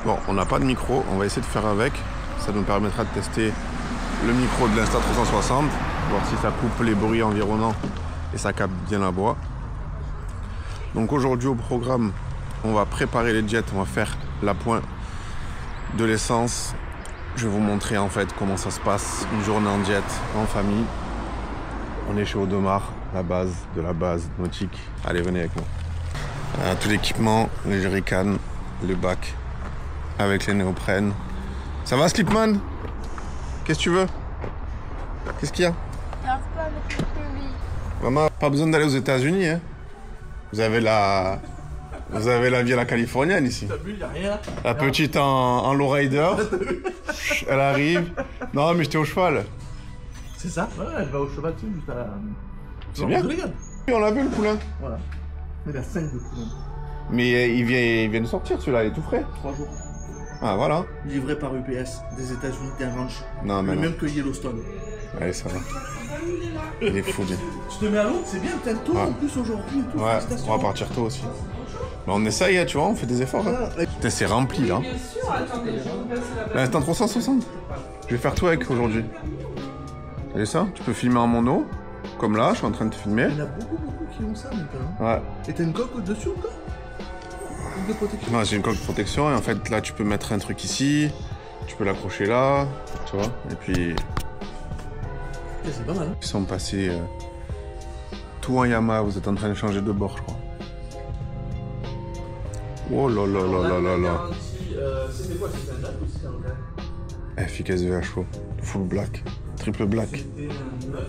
Bon, on n'a pas de micro, on va essayer de faire avec. Ça nous permettra de tester le micro de l'Insta360, voir si ça coupe les bruits environnants et ça capte bien la voix. Donc aujourd'hui au programme, on va préparer les jets, on va faire l'appoint de l'essence. Je vais vous montrer en fait comment ça se passe, une journée en jet, en famille. On est chez Audemars, la base de la base nautique. Allez, venez avec moi. Tout l'équipement, les jerrycans, le bac avec les néoprènes. Ça va Slipman? Qu'est-ce que tu veux? Qu'est-ce qu'il y a? Maman, pas besoin d'aller aux États-Unis, hein. Vous avez la vie à la californienne ici. T'as vu, y a rien. La petite en lowrider. Elle arrive. Non, mais j'étais au cheval. C'est ça? Ouais, elle va au cheval dessus, juste à la... C'est bien. Regarde. On l'a vu le poulain. Voilà. Il a 5 de poulain. Mais il vient de sortir celui-là, il est tout frais. 3 jours. Ah voilà. Livré par UPS des États-Unis d'un ranch. Non, mais le non. même que Yellowstone. Allez, ça va. Il est fou, bien. Je te mets à l'eau, c'est bien, t'as tôt en plus aujourd'hui et tout. Ouais, on va partir tôt aussi. Mais on essaye, hein, tu vois, on fait des efforts. Hein. Putain, c'est rempli là. Bien sûr, attendez, je vais passer la Là, c'est un 360. Je vais faire tout avec aujourd'hui. Et ça, tu peux filmer en mono, comme là, je suis en train de te filmer. Il y en a beaucoup qui ont ça maintenant. Ouais. Et t'as une coque au-dessus ou quoi? Une de protection? Non, j'ai une coque de protection et en fait là tu peux mettre un truc ici, tu peux l'accrocher là, tu vois. Et puis C'est pas mal. Hein. ils sont passés tout en Yamaha, vous êtes en train de changer de bord je crois. Oh là là là là là là. C'était quoi? C'était un black ou c'était un black? FX VHO, full black, triple black. C'était un 9.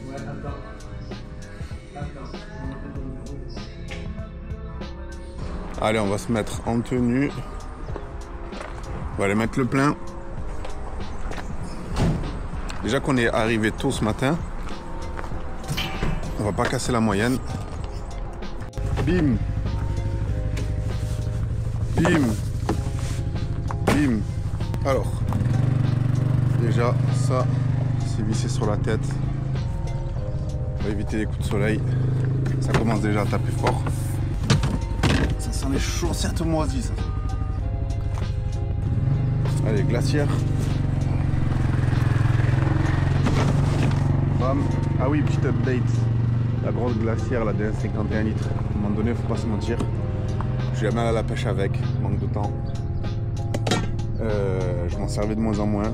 Ouais, attends. Allez, on va se mettre en tenue. On va aller mettre le plein. Déjà qu'on est arrivé tôt ce matin, on va pas casser la moyenne. Bim. Bim. Bim. Alors, déjà, ça, c'est vissé sur la tête. On va éviter les coups de soleil. Ça commence déjà à taper fort. Ça sent les chaussettes moisies, ça. Allez, glacière. Bam. Ah oui, petit update. La grosse glacière, la de 51 litres. À un moment donné, faut pas se mentir. J'ai mal à la pêche avec, manque de temps. Je m'en servais de moins en moins.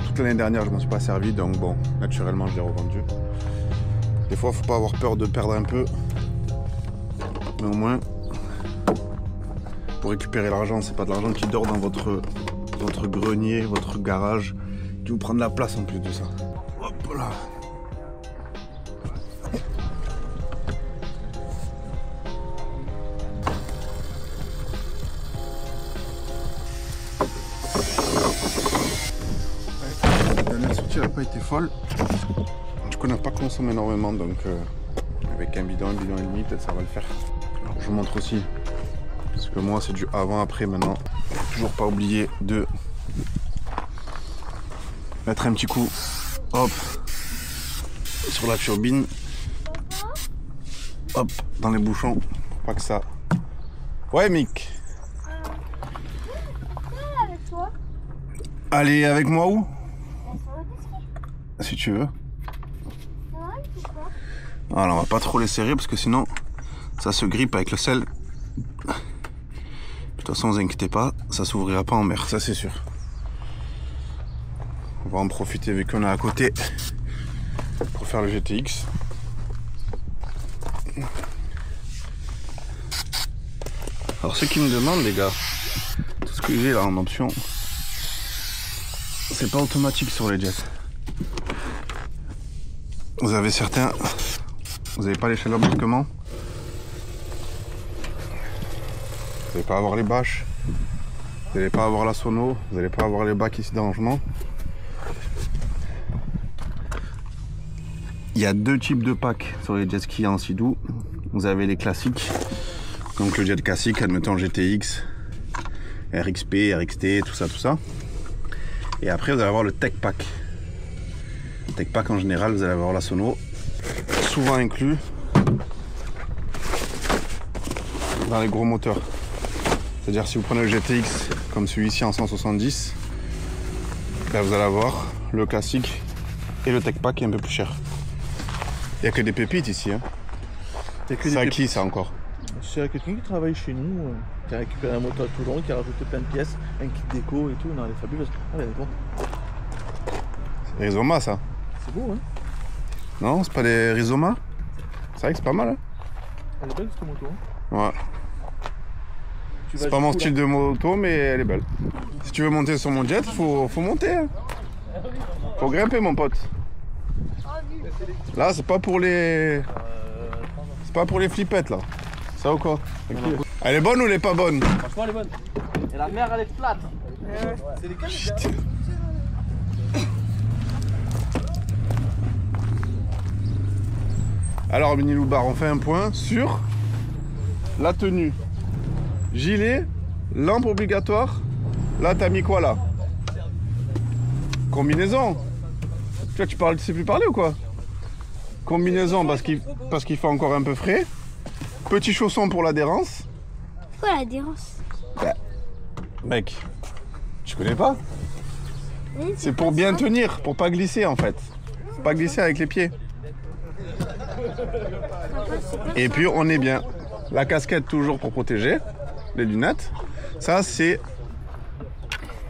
Toute l'année dernière, je m'en suis pas servi, donc bon, naturellement, je l'ai revendu. Des fois, faut pas avoir peur de perdre un peu. Mais au moins, pour récupérer l'argent, c'est pas de l'argent qui dort dans votre grenier, votre garage, qui vous prend de la place en plus de ça. Hop là. La dernière sortie n'a pas été folle. Du coup, on n'a pas consommé énormément, donc avec un bidon et demi, peut-être ça va le faire. Alors, je vous montre aussi, parce que moi c'est du avant-après maintenant. Toujours pas oublier de mettre un petit coup, hop, sur la turbine, hop, dans les bouchons, pour pas que ça... Ouais, Mick. Avec toi. Allez, avec moi où? Si tu veux. Alors, on va pas trop les serrer parce que sinon ça se grippe avec le sel. De toute façon, vous inquiétez pas, ça s'ouvrira pas en mer, ça c'est sûr. On va en profiter vu qu'on est à côté pour faire le GTX. Alors ceux qui me demandent les gars, tout ce que j'ai là en option, c'est pas automatique sur les jets. Vous avez certains, vous n'avez pas les chaleurs brusquement. Vous n'allez pas avoir les bâches, vous n'allez pas avoir la sono, vous n'allez pas avoir les bacs ici d'arrangement. Il y a deux types de packs sur les jet skis en Sea-Doo. Vous avez les classiques, donc le jet classique, admettons GTX, RXP, RXT, tout ça. Et après vous allez avoir le Tech Pack. Le Tech Pack en général, vous allez avoir la sono, souvent inclus dans les gros moteurs. C'est-à-dire si vous prenez le GTX comme celui-ci en 170, ben vous allez avoir le classique et le Tech Pack qui est un peu plus cher. Il n'y a que des pépites ici. Hein. C'est à qui ça encore? C'est à quelqu'un qui travaille chez nous, qui a récupéré un moteur à Toulon, qui a rajouté plein de pièces, un kit déco et tout. Non, elle est fabuleuse. Ah, ouais, d'accord. C'est Rizoma ça? C'est beau, hein? Non, c'est pas des Rizoma? C'est vrai que c'est pas mal. Hein. Elle est belle cette moto. Hein? Ouais. C'est pas mon style de moto, mais elle est belle. Si tu veux monter sur mon jet, faut monter. Hein. Faut grimper, mon pote. Là, c'est pas pour les. C'est pas pour les flippettes, là. Ça ou quoi? Elle est bonne ou elle est pas bonne? Franchement, elle est bonne. Et la mer, elle est plate. C'est des Chut. Alors, Mini Loubar, on fait un point sur la tenue. Gilet, lampe obligatoire. Là, t'as mis quoi, là? Combinaison. Tu vois, tu sais plus parler ou quoi? Combinaison parce qu'il fait encore un peu frais. Petit chausson pour l'adhérence. Pourquoi l'adhérence? Bah, mec, tu connais pas? Oui, C'est pour bien tenir, pour pas glisser en fait. Pas glisser avec les pieds. Et puis on est bien. La casquette toujours pour protéger. Les lunettes. Ça c'est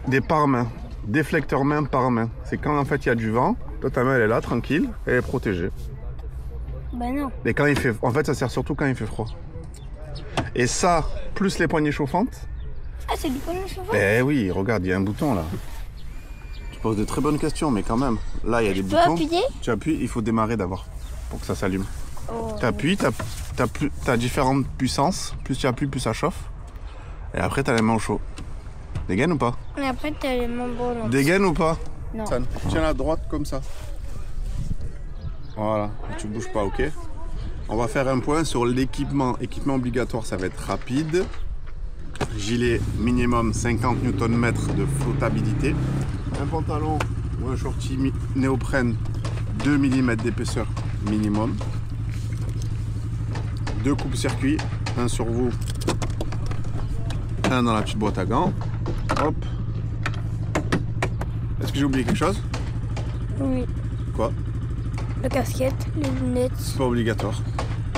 des pare-mains. Déflecteur main par main. C'est quand en fait il y a du vent. Toi ta main elle est là, tranquille, elle est protégée. Bah non. Mais quand il fait... En fait ça sert surtout quand il fait froid. Et ça, plus les poignées chauffantes. Ah, c'est du poignet chauffant? Eh oui, regarde, il y a un bouton là. Tu poses de très bonnes questions, mais quand même. Là, il y a des Tu peux boutons. appuyer? Tu appuies, il faut démarrer d'abord pour que ça s'allume. Oh. Tu appuies, t'as différentes puissances. Plus tu appuies, plus ça chauffe. Et après, tu as les mains au chaud. Dégaine ou pas? Et après, t'as les membres longs. Dégaine ou pas? Non. Tiens la droite comme ça. Voilà, et tu bouges pas, ok? On va faire un point sur l'équipement. Équipement obligatoire, ça va être rapide. Gilet minimum 50 Nm de flottabilité. Un pantalon ou un shorty néoprène 2 mm d'épaisseur minimum. 2 coupe-circuits, un sur vous, un dans la petite boîte à gants. Hop. Est-ce que j'ai oublié quelque chose? Oui. Quoi? La casquette, les lunettes, C'est pas obligatoire.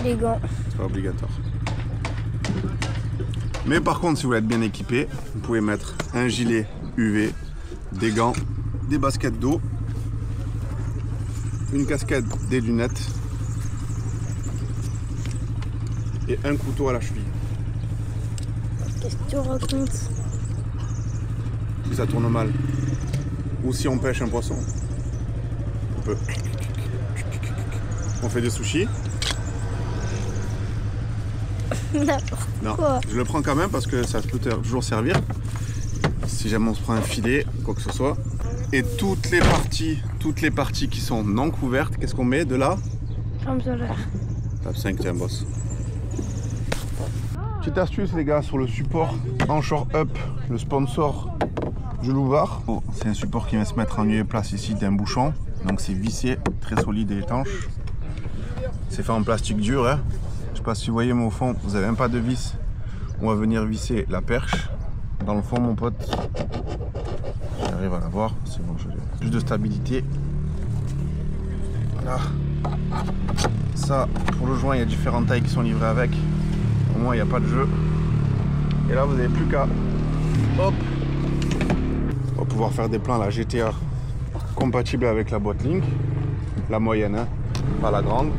les gants. C'est pas obligatoire. Mais par contre, si vous voulez être bien équipé, vous pouvez mettre un gilet UV, des gants, des baskets d'eau, une casquette, des lunettes et un couteau à la cheville. Qu'est-ce que tu racontes? Si ça tourne mal. Ou si on pêche un poisson. On peut. On fait des sushis. N'importe Non, quoi. je le prends quand même parce que ça peut toujours servir. Si jamais on se prend un filet, quoi que ce soit. Et toutes les parties qui sont non couvertes, qu'est-ce qu'on met de là? Jambe solaire. Tape 5, tiens, boss. Petite astuce, les gars, sur le support Anchor Up, le sponsor du Loubar. Oh, c'est un support qui vient se mettre en lieu et place ici d'un bouchon. Donc c'est vissé, très solide et étanche. C'est fait en plastique dur, hein. Je sais pas si vous voyez, mais au fond, vous avez un pas de vis. On va venir visser la perche. Dans le fond, mon pote, j'arrive à la voir. C'est bon, j'ai plus de stabilité. Voilà. Ça, pour le joint, il y a différentes tailles qui sont livrées avec. Au moins, il n'y a pas de jeu. Et là, vous n'avez plus qu'à... Hop. On va pouvoir faire des plans à la GTA compatibles avec la boîte Link. La moyenne, hein, pas la grande.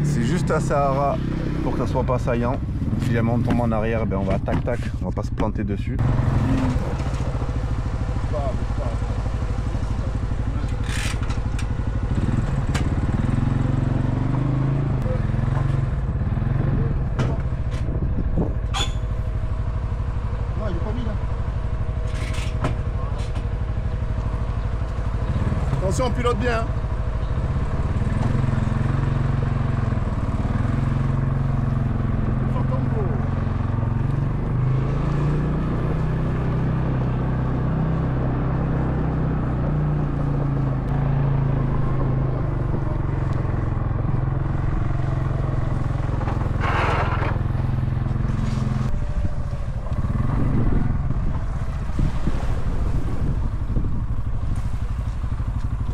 C'est juste assez ras pour que ça soit pas saillant. Si jamais on tombe en arrière, ben on va tac tac, on va pas se planter dessus. Attention, on pilote bien. Hein.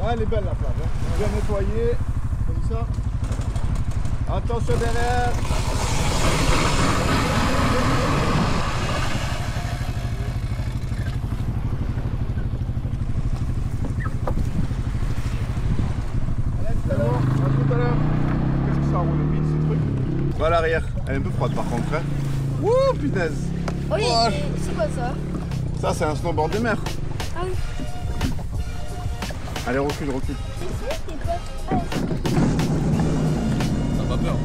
Ah, elle est belle la plage. Hein. Bien nettoyée, comme ça. Attention derrière. Qu'est-ce que ça roule vite ce truc? Voilà l'arrière, elle est un peu froide par contre. Hein. Wouh, punaise! Oui, Oh. c'est quoi ça? Ça, c'est un snowboard de mer. Ah oui. Allez, recule, recule. T'as pas peur?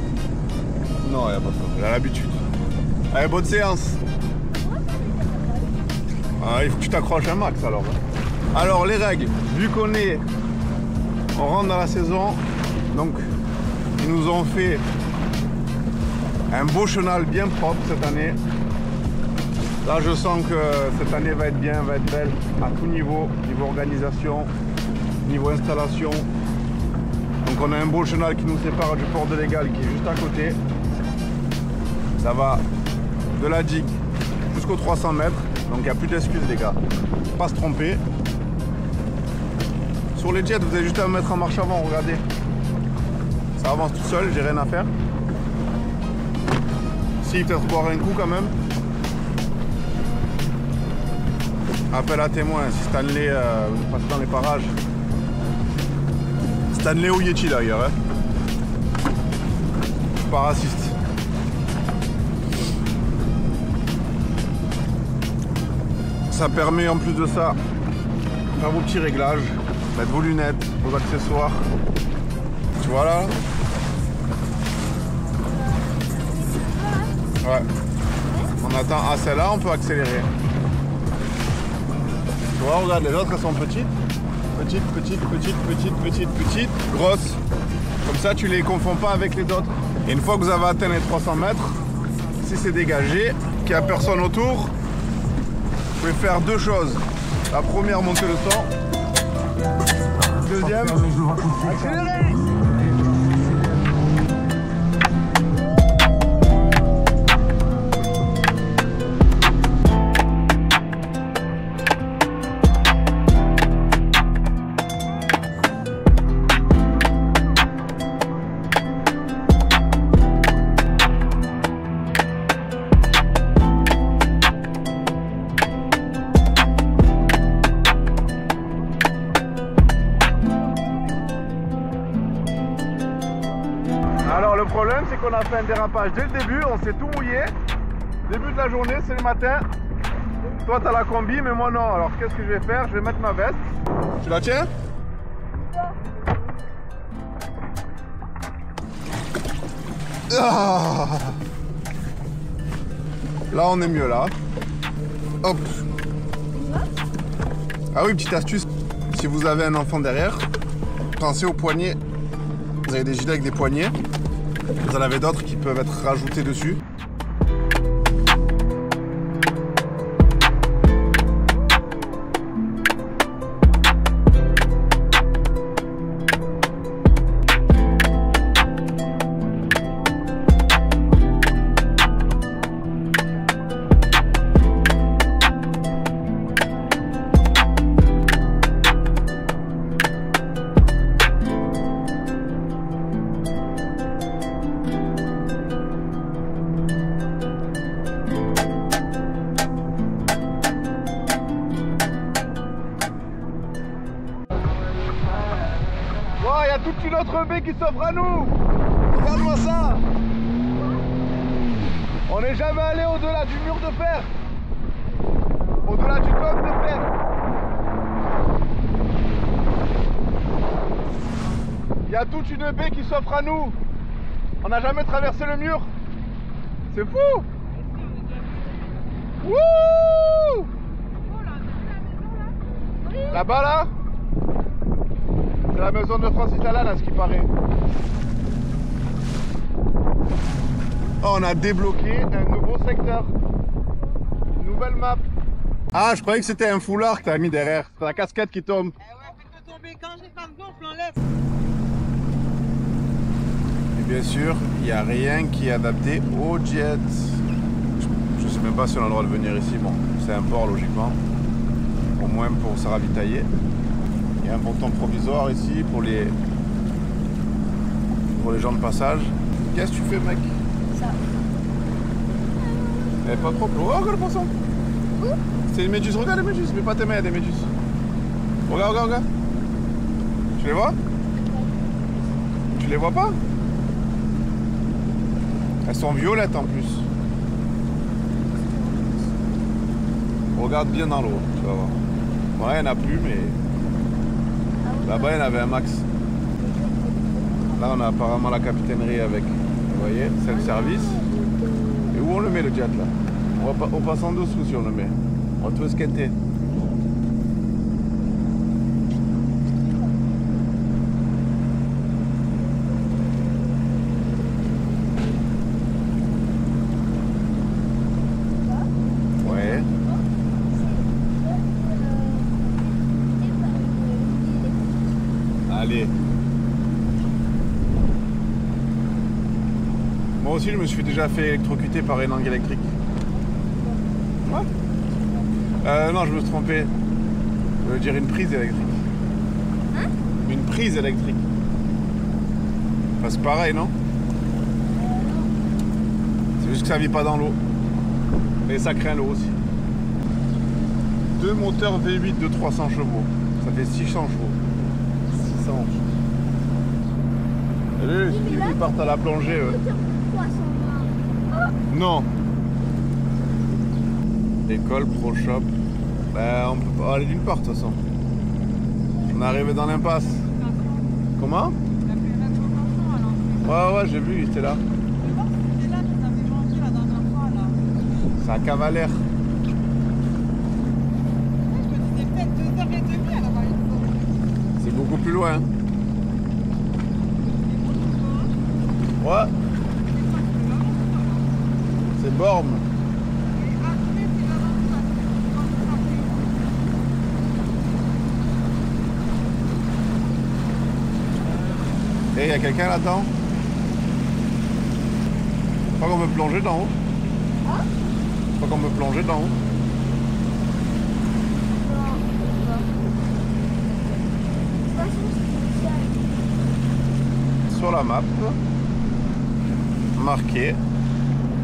Non, elle a pas peur, elle a l'habitude. Allez, bonne séance. Ah, il faut que tu t'accroches un max alors. Hein. Alors, les règles, vu on rentre dans la saison, donc ils nous ont fait un beau chenal bien propre cette année. Là, je sens que cette année va être bien, va être belle à tout niveau, niveau organisation, niveau installation. Donc on a un beau chenal qui nous sépare du port de Légal qui est juste à côté. Ça va de la digue jusqu'aux 300 mètres, donc il n'y a plus d'excuses les gars. Pas se tromper. Sur les jets, vous avez juste à me mettre en marche avant, regardez. Ça avance tout seul, j'ai rien à faire. Si, peut-être boire un coup quand même. Appel à témoin, si Stanley passe dans les parages. Stanley ou Yeti d'ailleurs. Hein. Pas raciste. Ça permet en plus de ça de faire vos petits réglages, mettre vos lunettes, vos accessoires. Tu vois là? Ouais. On attend à celle-là, on peut accélérer. Tu vois, regarde, les autres elles sont petites. Petites, petites, petites, petites, petites, petites, grosses. Comme ça, tu les confonds pas avec les autres. Et une fois que vous avez atteint les 300 mètres, si c'est dégagé, qu'il n'y a personne autour, vous pouvez faire deux choses. La première, monter le son. Deuxième, accélérer. Alors le problème c'est qu'on a fait un dérapage dès le début, on s'est tout mouillé. Début de la journée, c'est le matin. Toi t'as la combi mais moi non. Alors qu'est-ce que je vais faire? Je vais mettre ma veste. Tu la tiens? Ah, là on est mieux là. Hop. Ah oui, petite astuce. Si vous avez un enfant derrière, pensez aux poignets. Vous avez des gilets avec des poignets. Vous en avez d'autres qui peuvent être rajoutés dessus. Il y a toute une autre baie qui s'offre à nous. Regarde-moi ça. On n'est jamais allé au-delà du mur de fer. Au-delà du cône de fer. Il y a toute une baie qui s'offre à nous. On n'a jamais traversé le mur. C'est fou. Wouh. Là-bas là. C'est la maison de Francis Lalanne à ce qui paraît. Oh, on a débloqué un nouveau secteur. Une nouvelle map. Ah, je croyais que c'était un foulard que t'as mis derrière. C'est la casquette qui tombe. Eh ouais, faites-le tomber quand j'ai pas de gonfle, enlève. Et bien sûr, il n'y a rien qui est adapté au jet. Je sais même pas si on a le droit de venir ici. Bon, c'est un port logiquement. Au moins pour se ravitailler. Il y a un ponton provisoire ici pour les gens de passage. Qu'est-ce que tu fais, mec? Ça. Eh, pas trop. Oh, regarde le poisson. C'est une méduse. Regarde les méduses. Mets pas tes mains, il y a des méduses. Regarde, regarde, regarde. Tu les vois? Tu les vois pas? Elles sont violettes en plus. Regarde bien dans l'eau, tu vas voir. Ouais, il n'y en a plus, mais là-bas, il y en avait un max. Là, on a apparemment la capitainerie avec, vous voyez, self-service. Et où on le met, le jet, là? On passe en dessous si on le met. On va tout skater. Ouais. Allez. Moi aussi, je me suis déjà fait électrocuter par une langue électrique. Ouais. Non, je me suis trompé. Je veux dire une prise électrique. Hein? Une prise électrique. Enfin, c'est pareil, non? C'est juste que ça vit pas dans l'eau. Et ça craint l'eau aussi. Deux moteurs V8 de 300 chevaux. Ça fait 600 chevaux. 600. Allez, ils partent à la plongée. Non. École, pro shop. Ben, on peut pas aller d'une part de toute façon. On est arrivé dans l'impasse. Comment? Ouais, ouais, j'ai vu, il était là. C'est à Cavalère. C'est beaucoup plus loin. Ouais. C'est Bormes. Et il y a quelqu'un là-dedans? Je crois qu'on peut plonger d'en haut. Je crois qu'on peut plonger d'en haut. Sur la map, marqué.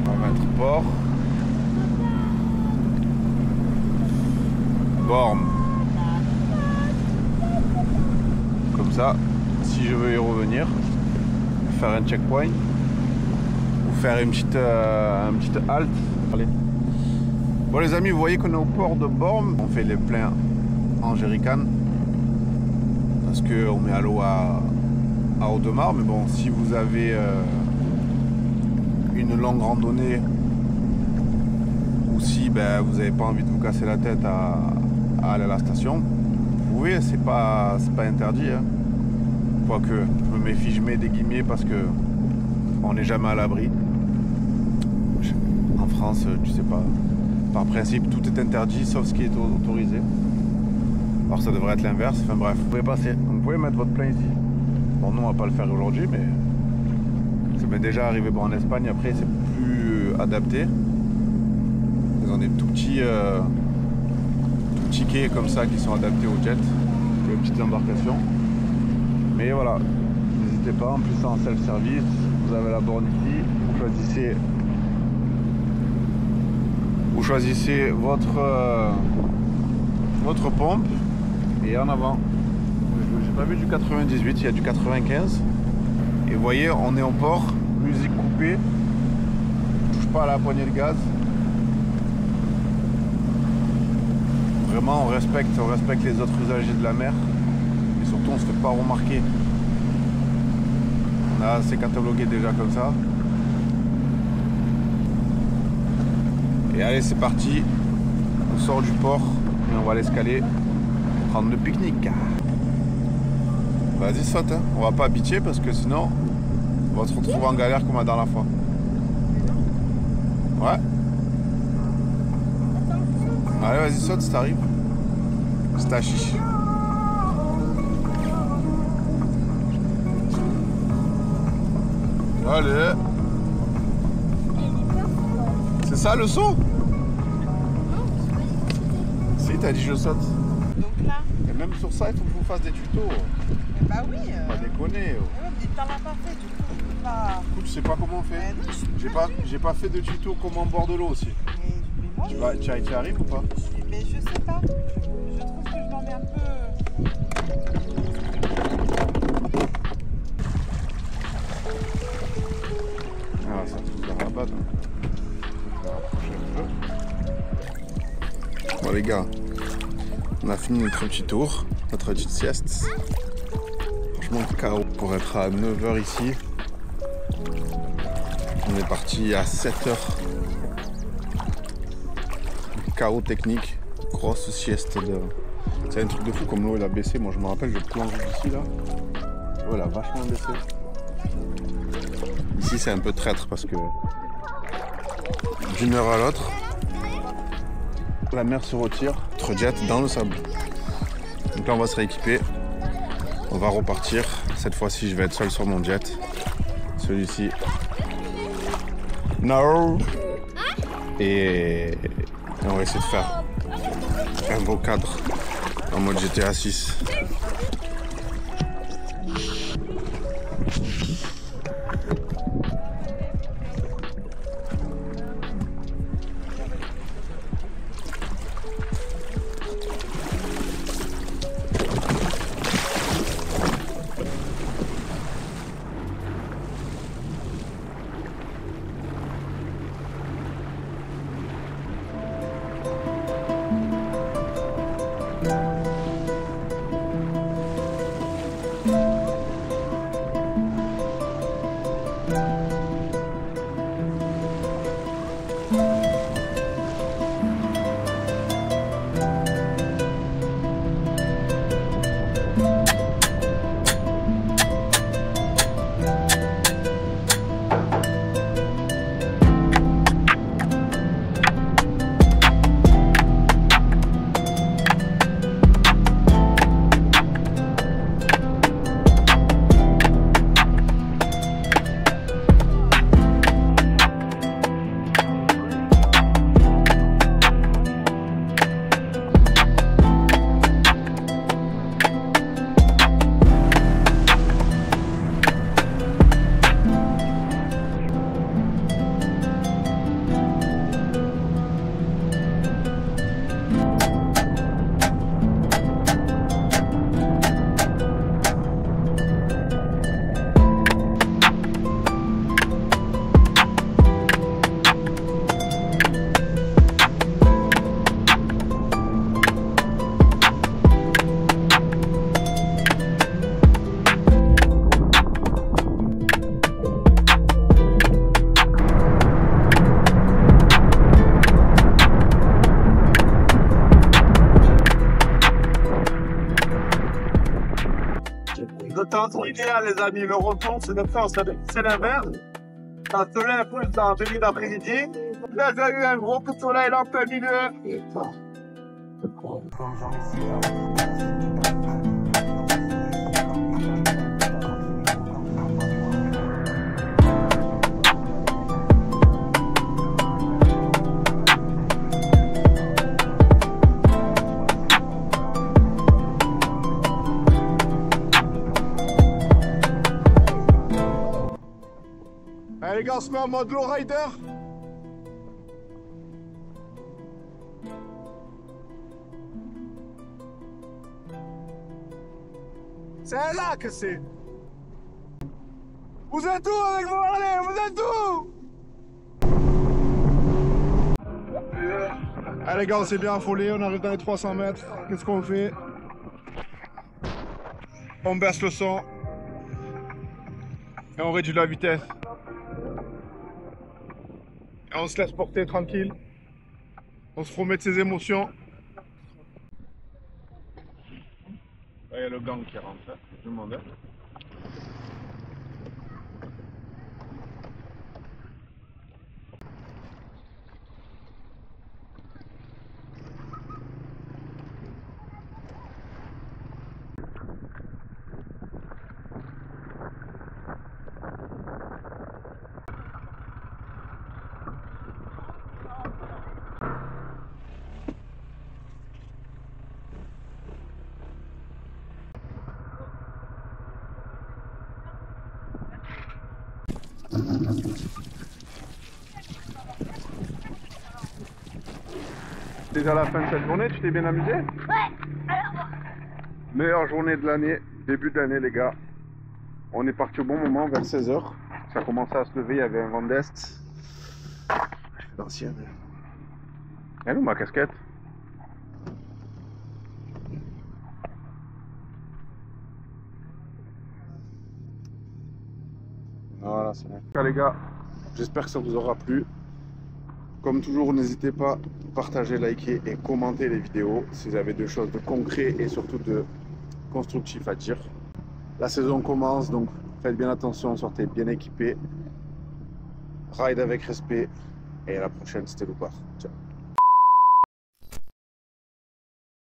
On va mettre port. Bormes. Comme ça, si je veux y revenir, faire un checkpoint ou faire une petite halte. Allez. Bon les amis, vous voyez qu'on est au port de Bormes. On fait les pleins en jerrycan parce qu'on met à l'eau à Audemars. Mais bon, si vous avez une longue randonnée ou si ben, vous n'avez pas envie de vous casser la tête à aller à la station, vous pouvez, c'est pas interdit. Hein. Quoique, je me méfie, je mets des guillemets parce que on n'est jamais à l'abri. En France, tu sais pas. Par principe, tout est interdit sauf ce qui est autorisé. Alors ça devrait être l'inverse. Enfin bref, vous pouvez passer. Donc, vous pouvez mettre votre plein ici. Bon, nous on va pas le faire aujourd'hui, mais ça m'est déjà arrivé. Bon, en Espagne, après c'est plus adapté. Ils ont des tout petits quais comme ça qui sont adaptés au jet, des petites embarcations. Mais voilà, n'hésitez pas. En plus, c'est en self-service. Vous avez la borne ici. Vous choisissez votre pompe et en avant. J'ai pas vu du 98, il y a du 95. Et vous voyez, on est au port, musique coupée, on touche pas à la poignée de gaz. Vraiment, on respecte les autres usagers de la mer. Et surtout, on se fait pas remarquer. On a assez catalogué déjà comme ça. Et allez, c'est parti. On sort du port et on va aller escaler, prendre le pique-nique. Vas-y, saute, hein. On va pas bitcher parce que sinon on va se retrouver en galère comme la dernière fois. Ouais. Allez, vas-y, saute si t'arrives. C'est ta chiche. Allez. C'est ça le saut? Si, t'as dit je saute. Donc là, Même sur ça, il faut que je vous fasse des tutos. Bah oui. Pas déconner. Mais t'en as pas fait, du coup, je peux pas. Écoute, je sais pas comment on fait. Non, je suis J'ai pas fait de tuto comment on borde l'eau aussi. Mais moi, Tu y arrives ou pas? mais je sais pas. Je trouve que je m'en mets un peu. Ah, ça trouve la rabat. On va rapprocher un peu. Bon les gars, on a fini notre petit tour, notre petite sieste. Franchement, KO pour être à 9h ici. On est parti à 7h. KO technique, grosse sieste de... C'est un truc de fou comme l'eau elle a baissé. Moi je me rappelle, je plonge d'ici là. L'eau elle a vachement baissé. Ici c'est un peu traître parce que d'une heure à l'autre, la mer se retire, te rejette dans le sable. Donc là on va se rééquiper. On va repartir. Cette fois-ci je vais être seul sur mon jet. Celui-ci. No. Et on va essayer de faire un beau cadre en mode GTA 6. Le temps idéal, les amis, le retour, c'est de faire, c'est l'inverse. Ça se lève plus en début d'après-midi. Là, j'ai eu un gros coup de soleil en plein milieu. Allez les gars, on se met en mode low rider. C'est là que c'est. Vous êtes où avec vos Harley? Vous êtes où? Allez les gars, on s'est bien affolé, on arrive dans les 300 mètres. Qu'est-ce qu'on fait? On baisse le son. Et on réduit la vitesse. Et on se laisse porter tranquille. On se remet de ses émotions. Il y a le gang qui rentre, je me demandais. Déjà la fin de cette journée, tu t'es bien amusé? Ouais, alors. Meilleure journée de l'année, début de l'année les gars. On est parti au bon moment, vers 16h. Ça commençait à se lever, il y avait un vent d'est. L'ancienne. Elle est où ma casquette? Voilà, c'est bon. Les gars, j'espère que ça vous aura plu. Comme toujours, n'hésitez pas à partager, liker et commenter les vidéos si vous avez des choses de concret et surtout de constructif à dire. La saison commence, donc faites bien attention, sortez bien équipés. Ride avec respect et à la prochaine, c'était Loupard. Ciao.